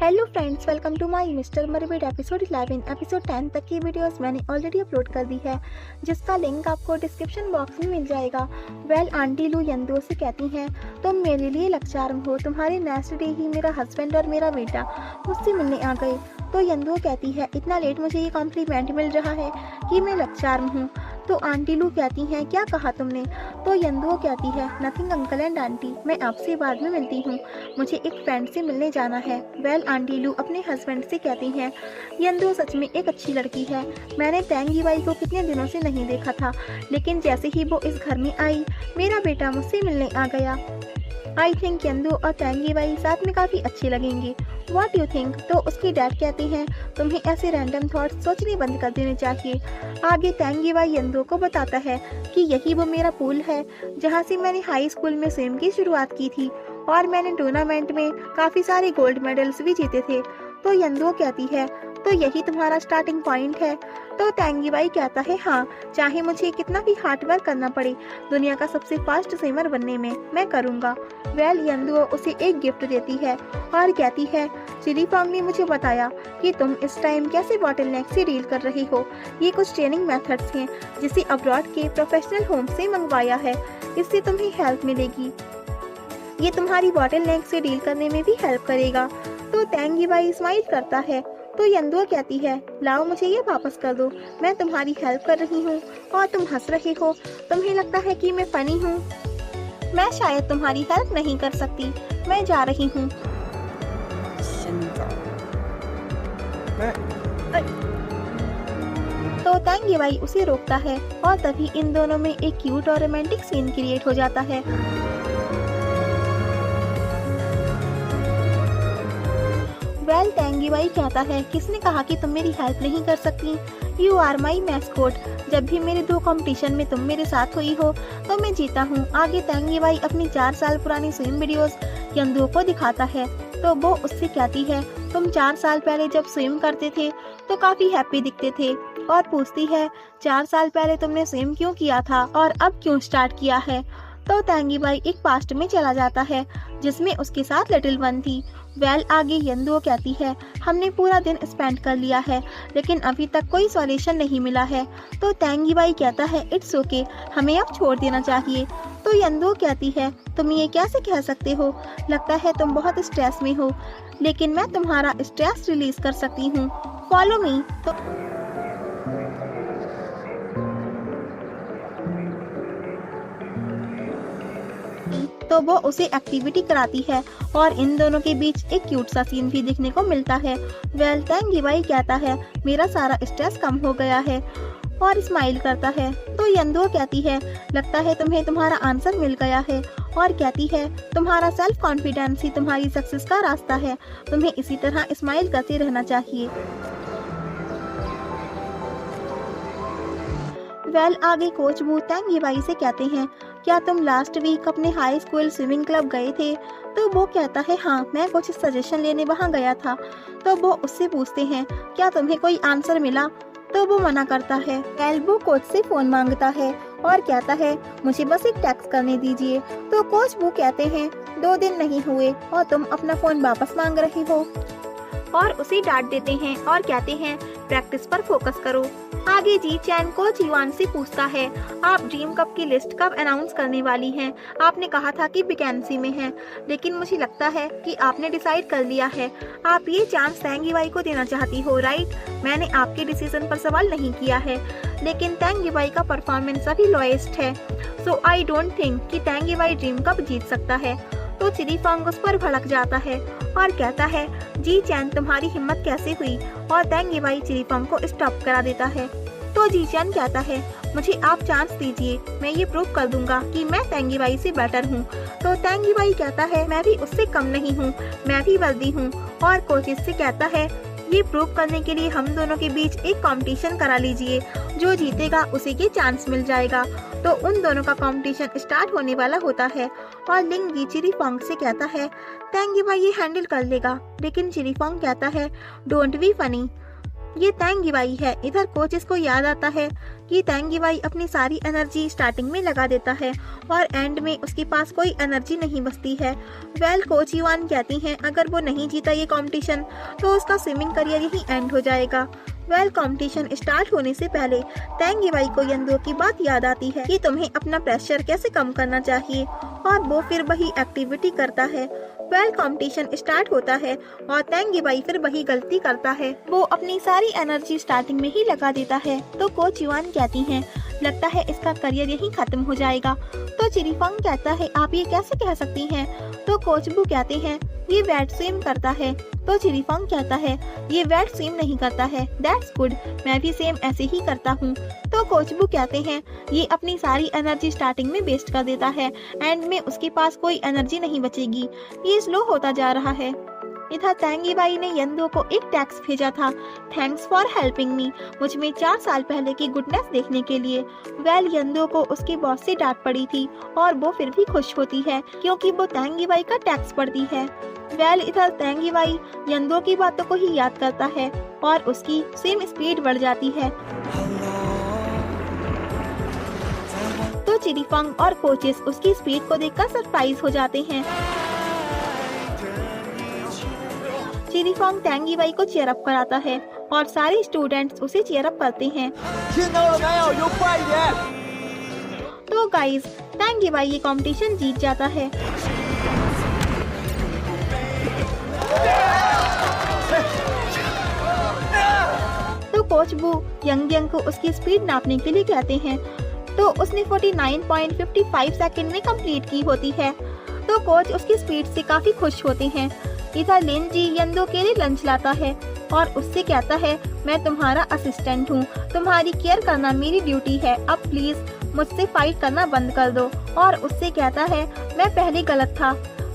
Hello friends, welcome to my mister मरविड episode 11। Episode 10 तक की वीडियोस मैंने ऑलरेडी अपलोड कर दी है, जिसका लिंक आपको डिस्क्रिप्शन बॉक्स में मिल जाएगा। आंटी लू यंदो से कहती हैं, तुम मेरे लिए लक्ष्यार्म हो। तुम्हारे नेक्स्ट डे ही मेरा हस्बैंड और मेरा बेटा मुझसे मिलने आ गए। तो यंदो कहती है, इतना लेट मुझे ये कॉम्प्लीमेंट मिल रहा है कि मैं लक्ष्यार्म हूँ। तो आंटी लू कहती हैं, क्या कहा तुमने? तो यंदो कहती है, नथिंग अंकल एंड आंटी, मैं आपसे बाद में मिलती हूँ, मुझे एक फ्रेंड से मिलने जाना है। आंटी लू अपने हस्बैंड से कहती हैं, यंदो सच में एक अच्छी लड़की है। मैंने तेंगी बाई को कितने दिनों से नहीं देखा था, लेकिन जैसे ही वो इस घर में आई, मेरा बेटा मुझसे मिलने आ गया। आई थिंक यंदो और तेंगी बाई साथ में काफ़ी अच्छे लगेंगे। What you think? तो उसकी डैड कहते हैं, तुम्हें ऐसे रैंडम थॉट्स सोचने बंद कर देने चाहिए। आगे तेंगी बाई यंदो को बताता है कि यही वो मेरा पूल है जहाँ से मैंने हाई स्कूल में स्विम की शुरुआत की थी, और मैंने टूर्नामेंट में काफ़ी सारे गोल्ड मेडल्स भी जीते थे। तो यंदो कहती है, तो यही तुम्हारा स्टार्टिंग पॉइंट है? तो तेंगी बाई कहता है, हाँ, चाहे मुझे कितना भी हार्ड वर्क करना पड़े दुनिया का सबसे फास्ट स्विमर बनने में, मैं करूँगा। यंदो उसे एक गिफ्ट देती है और कहती है, चिली फॉन्ग ने मुझे बताया कि तुम इस टाइम कैसे बॉटल नेक से डील कर रही हो। ये कुछ ट्रेनिंग मेथड्स हैं जिसे अब्रॉड के प्रोफेशनल होम से मंगवाया है, इससे तुम्हें हेल्प मिलेगी। ये तुम्हारी बॉटल नेक से डील करने में भी हेल्प करेगा। तो तेंगी बाई स्माइल करता है। तो यंदो कहती है, लाओ मुझे ये वापस कर दो, मैं तुम्हारी हेल्प कर रही हूँ और तुम हंस रहे हो। तुम्हें लगता है कि मैं फनी हूँ? मैं शायद तुम्हारी हेल्प नहीं कर सकती, मैं जा रही हूँ। तो तेंगी बाई उसे रोकता है और तभी इन दोनों में एक क्यूट और रोमांटिक सीन क्रिएट हो जाता है। तेंगी बाई कहता है, किसने कहा कि तुम मेरी हेल्प नहीं कर सकती? You are my mascot. जब भी मेरे 2 कंपटीशन में तुम मेरे साथ हुई हो तो मैं जीता हूँ। आगे तेंगी बाई अपनी 4 साल पुरानी स्विम वीडियोस यंदो को दिखाता है। तो वो उससे कहती है, तुम 4 साल पहले जब स्विम करते थे तो काफी हैप्पी दिखते थे, और पूछती है, 4 साल पहले तुमने स्विम क्यों किया था और अब क्यों स्टार्ट किया है? तो तेंगी बाई एक पास्ट में चला जाता है जिसमें उसके साथ लिटिल वन थी। आगे यंदो कहती है, हमने पूरा दिन स्पेंड कर लिया है, लेकिन अभी तक कोई सॉल्यूशन नहीं मिला है। तो तेंगी बाई कहता है, इट्स ओके, हमें अब छोड़ देना चाहिए। तो यंदो कहती है, तुम ये कैसे कह सकते हो? लगता है तुम बहुत स्ट्रेस में हो, लेकिन मैं तुम्हारा स्ट्रेस रिलीज कर सकती हूँ, फॉलो मी। तो वो उसे एक्टिविटी कराती है और इन दोनों के बीच एक क्यूट सा सीन भी देखने को मिलता है। तेंगी बाई कहता है, मेरा सारा स्ट्रेस कम हो गया है, और स्माइल करता है। तो यंदो कहती है, लगता है तुम्हें तुम्हारा आंसर मिल गया है, और कहती है, तुम्हारा सेल्फ कॉन्फिडेंस ही तुम्हारी सक्सेस का रास्ता है, तुम्हें इसी तरह स्माइल करते रहना चाहिए। आगे कोच बू तेंगी बाई से कहते हैं, क्या तुम लास्ट वीक अपने हाई स्कूल स्विमिंग क्लब गए थे? तो वो कहता है, हाँ, मैं कुछ सजेशन लेने वहाँ गया था। तो वो उससे पूछते हैं, क्या तुम्हें कोई आंसर मिला? तो वो मना करता है। वो कोच से फोन मांगता है और कहता है, मुझे बस एक टेक्स्ट करने दीजिए। तो कोच वो कहते हैं, 2 दिन नहीं हुए और तुम अपना फोन वापस मांग रहे हो, और उसे डांट देते हैं और कहते हैं, प्रैक्टिस पर फोकस करो। आगे जी चैन कोच युआन से पूछता है, आप ड्रीम कप की लिस्ट कब अनाउंस करने वाली हैं? आपने कहा था कि वैकेंसी में है, लेकिन मुझे लगता है कि आपने डिसाइड कर लिया है। आप ये चांस तेंगी बाई को देना चाहती हो, राइट? मैंने आपके डिसीजन पर सवाल नहीं किया है, लेकिन तेंगी बाई का परफॉर्मेंस अभी लोएस्ट है, सो आई डोंट थिंक कि तेंगी बाई ड्रीम कप जीत सकता है। तो चिली फॉन्ग उस पर भड़क जाता है और कहता है, जी चैन, तुम्हारी हिम्मत कैसे हुई? और तेंगी बाई चिली फॉन्ग को स्टॉप करा देता है। तो जी चैन कहता है, मुझे आप चांस दीजिए, मैं ये प्रूव कर दूंगा कि मैं तेंगी बाई से बेटर हूँ। तो तेंगी बाई कहता है, मैं भी उससे कम नहीं हूँ, मैं भी वर्दी हूँ। और कोचिस से कहता है, ये प्रूव करने के लिए हम दोनों के बीच एक कंपटीशन करा लीजिए, जो जीतेगा उसे ये चांस मिल जाएगा। तो उन दोनों का कंपटीशन स्टार्ट होने वाला होता है, और लिंग चिली फॉन्ग से कहता है, तेंगी बाई ये हैंडल कर लेगा। लेकिन चिली फॉन्ग कहता है, डोंट बी फनी। ये तैंग गिवाई है। इधर कोच इसको याद आता है कि तैंग गिवाई अपनी सारी एनर्जी स्टार्टिंग में लगा देता है और एंड में उसके पास कोई एनर्जी नहीं बचती है। वेल कोच युआन कहती हैं अगर वो नहीं जीता ये कंपटीशन तो उसका स्विमिंग करियर यही एंड हो जाएगा। वेल कंपटीशन स्टार्ट होने से पहले तैंग गिवाई को यंदो की बात याद आती है कि तुम्हें अपना प्रेशर कैसे कम करना चाहिए और वो फिर वही एक्टिविटी करता है। वेल कंपटीशन स्टार्ट होता है और तैंग गिवाई फिर वही गलती करता है। वो अपनी सारी एनर्जी स्टार्टिंग में ही लगा देता है। तो कोच युआन कहती हैं लगता है इसका करियर यही खत्म हो जाएगा। तो चिरीफंग कहता है आप ये कैसे कह सकती हैं। तो कोच बू कहते हैं ये वेट स्विम करता है। तो चिरीफंग कहता है ये वेट स्विम नहीं करता है। दैट्स गुड, मैं भी सेम ऐसे ही करता हूँ। तो कोच बू कहते हैं ये अपनी सारी एनर्जी स्टार्टिंग में वेस्ट कर देता है, एंड में उसके पास कोई एनर्जी नहीं बचेगी, ये स्लो होता जा रहा है। इधर तैंग गिवाई ने यंदो को एक टेक्स्ट भेजा था, थैंक्स फॉर हेल्पिंग मी, मुझ में 4 साल पहले की गुडनेस देखने के लिए। वेल यंदो को उसके बॉस से डांट पड़ी थी और वो फिर भी खुश होती है क्योंकि वो तैंग गिवाई का टेक्स्ट पढ़ती है। वेल इधर तैंग गिवाई यंदो की बातों को ही याद करता है और उसकी सेम स्पीड बढ़ जाती है। तो चिरीफंग और कोचेस उसकी स्पीड को देखकर सरप्राइज हो जाते हैं। चिरीफंग तैंग गिवाई को चीयर अप कराता है और सारे स्टूडेंट्स उसे चीयर अप करते हैं। तो गाइस तैंग गिवाई ये कंपटीशन जीत जाता है। तो कोच बू यंग को उसकी स्पीड नापने के लिए कहते हैं। तो उसने 49.55 सेकंड में कंप्लीट की होती है। तो कोच उसकी स्पीड से काफी खुश होते हैं। इधर लिन जी यंदो के लिए लंच लाता है और उससे कहता है मैं तुम्हारा असिस्टेंट हूँ, तुम्हारी केयर करना मेरी ड्यूटी है, अब प्लीज मुझसे फाइट करना बंद कर दो। और उससे कहता है मैं पहले गलत था,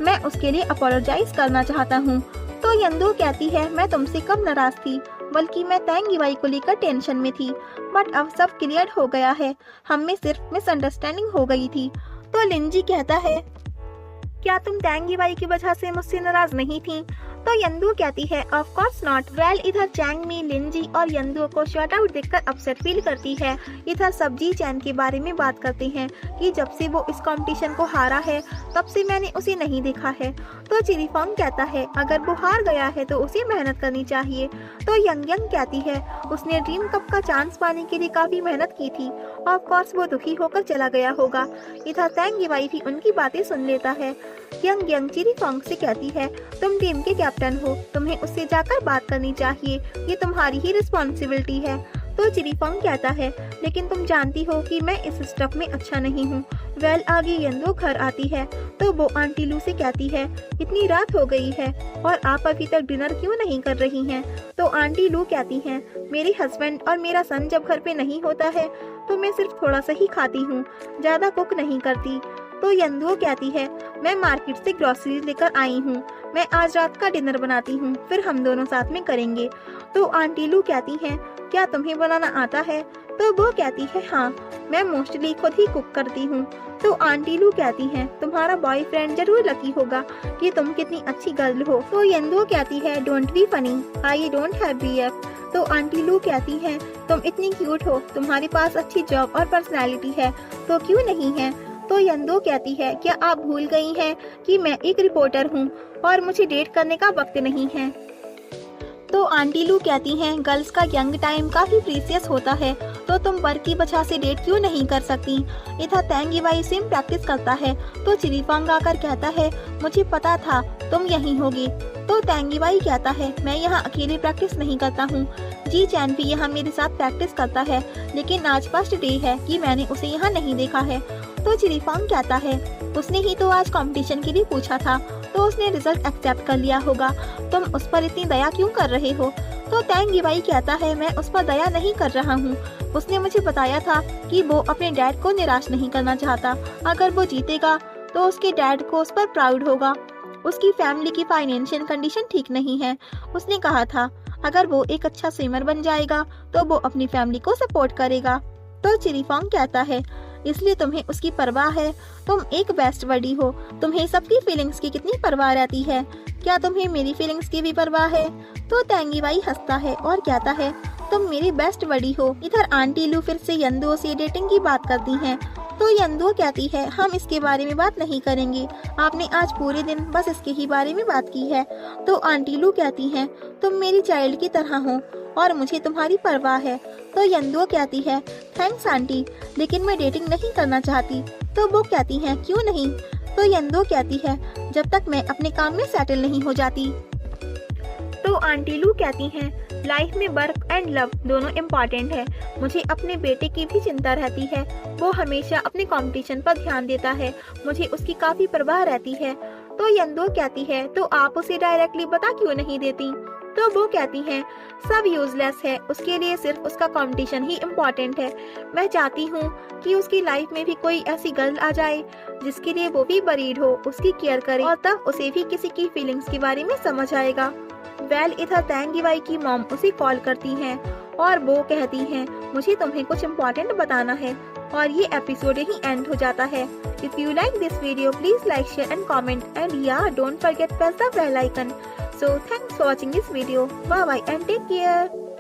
मैं उसके लिए अपोलोजाइज करना चाहता हूँ। तो यंदो कहती है मैं तुमसे कब नाराज थी, बल्कि मैं तैंग गिवाई को लेकर टेंशन में थी, बट अब सब क्लियर हो गया है, हम में सिर्फ मिसअंडरस्टैंडिंग हो गई थी। तो लिन जी कहता है क्या तुम तैंग गिवाई की वजह से मुझसे नाराज नहीं थी। तो यंदो कहती है ऑफ कोर्स नॉट। वेल इधर चैंग मी लिन जी और यंदो को शॉट आउट देखकर अपसेट फील करती है। इधर सब जी चैन के बारे में बात करते हैं कि जब से वो इस कंपटीशन को हारा है तब से मैंने उसे नहीं देखा है। तो चिरीफंग कहता है अगर वो हार गया है तो उसे मेहनत करनी चाहिए। तो यंग कहती है उसने ड्रीम कप का चांस पाने के लिए काफी मेहनत की थी, ऑफ कोर्स वो दुखी होकर चला गया होगा। इधर तैंग गिवाई भी उनकी बातें सुन लेता है। यंग चिरीफंग से कहती है तुम टीम के कैप्टन हो, तुम्हें उससे जाकर बात करनी चाहिए, ये तुम्हारी ही रिस्पॉन्सिबिलिटी है। तो चिरीफंग कहता है लेकिन तुम जानती हो कि मैं इस स्टफ में अच्छा नहीं हूँ। वेल आगे यंदो घर आती है तो वो आंटी लू से कहती है इतनी रात हो गई है और आप अभी तक डिनर क्यों नहीं कर रही हैं। तो आंटी लू कहती हैं मेरे हस्बैंड और मेरा सन जब घर पे नहीं होता है तो मैं सिर्फ थोड़ा सा ही खाती हूँ, ज्यादा कुक नहीं करती। तो यंदो कहती है मैं मार्केट से ग्रोसरीज लेकर आई हूँ, मैं आज रात का डिनर बनाती हूँ, फिर हम दोनों साथ में करेंगे। तो आंटी लू कहती हैं क्या तुम्हें बनाना आता है। तो वो कहती है हाँ, मैं मोस्टली खुद ही कुक करती हूँ। तो आंटी लू कहती हैं तुम्हारा बॉयफ्रेंड जरूर लकी होगा कि तुम कितनी अच्छी गर्ल हो। तो यंदो कहती है don't be funny, I don't have BF. तो आंटी लू कहती हैं तुम इतनी क्यूट हो, तुम्हारे पास अच्छी जॉब और पर्सनैलिटी है, तो क्यों नहीं है। तो यंदो कहती है क्या आप भूल गई हैं कि मैं एक रिपोर्टर हूँ और मुझे डेट करने का वक्त नहीं है। तो आंटी लू कहती हैं गर्ल्स का यंग टाइम काफी प्रीसियस होता है, तो तुम वर्क की वजह से डेट क्यों नहीं कर सकती। इधर तैंग गिवाई स्विम प्रैक्टिस करता है तो चिरीफंग आकर कहता है मुझे पता था तुम यहीं होगी। तो तैंग गिवाई कहता है मैं यहाँ अकेले प्रैक्टिस नहीं करता हूँ, जी चैन भी यहाँ मेरे साथ प्रैक्टिस करता है, लेकिन आज फर्स्ट डे है कि मैंने उसे यहाँ नहीं देखा है। तो चिरीफंग कहता है उसने ही तो आज कंपटीशन के लिए पूछा था, तो उसने रिजल्ट एक्सेप्ट कर लिया होगा, तुम उस पर इतनी दया क्यों कर रहे हो। तो तैंग गिवाई कहता है मैं उस पर दया नहीं कर रहा हूँ, उसने मुझे बताया था कि वो अपने डैड को निराश नहीं करना चाहता, अगर वो जीतेगा तो उसके डैड को उस पर प्राउड होगा। उसकी फैमिली की फाइनेंशियल कंडीशन ठीक नहीं है, उसने कहा था अगर वो एक अच्छा स्विमर बन जाएगा तो वो अपनी फैमिली को सपोर्ट करेगा। तो चिरीफंग कहता है इसलिए तुम्हें उसकी परवाह है। तुम एक बेस्ट बडी हो, तुम्हें सबकी फीलिंग्स की कितनी परवाह रहती है। क्या तुम्हें मेरी फीलिंग्स की भी परवाह है? तो तेंगी बाई हंसता है और कहता है, तुम मेरी बेस्ट बडी हो। इधर आंटी लू फिर से यंदुओ से डेटिंग की बात करती हैं। तो यंदुओ कहती है, हम इसके बारे में बात नहीं करेंगे, आपने आज पूरे दिन बस इसके ही बारे में बात की है। तो आंटी लू कहती हैं, तुम मेरी चाइल्ड की तरह हो और मुझे तुम्हारी परवाह है। तो यंदुओ कहती है, थैंक्स आंटी, लेकिन मैं डेटिंग नहीं करना चाहती। तो वो कहती हैं, क्यों नहीं? तो यंदुओ कहती है, जब तक मैं अपने काम में सेटल नहीं हो जाती। तो आंटी लू कहती हैं, लाइफ में वर्क एंड लव दोनों इम्पॉर्टेंट है। मुझे अपने बेटे की भी चिंता रहती है, वो हमेशा अपने कंपटीशन पर ध्यान देता है, मुझे उसकी काफी परवाह रहती है। तो यंदुओ कहती है, तो आप उसे डायरेक्टली बता क्यों नहीं देती? तो वो कहती हैं, सब यूजलेस है, उसके लिए सिर्फ उसका कंपटीशन ही इम्पोर्टेंट है। मैं चाहती हूँ कि उसकी लाइफ में भी कोई ऐसी गर्ल आ जाए जिसके लिए वो भी बरीड हो, उसकी केयर करे, और तब उसे भी किसी की फीलिंग्स के बारे में समझ आएगा। वेल, इधर तेंगी बाई की मॉम उसे कॉल करती हैं और वो कहती हैं, मुझे तुम्हें कुछ इम्पोर्टेंट बताना है। और ये एपिसोड यही एंड हो जाता है। If you like this video, please like, share and comment, and ya don't forget press the bell icon. So thanks for watching this video. Bye bye and take care.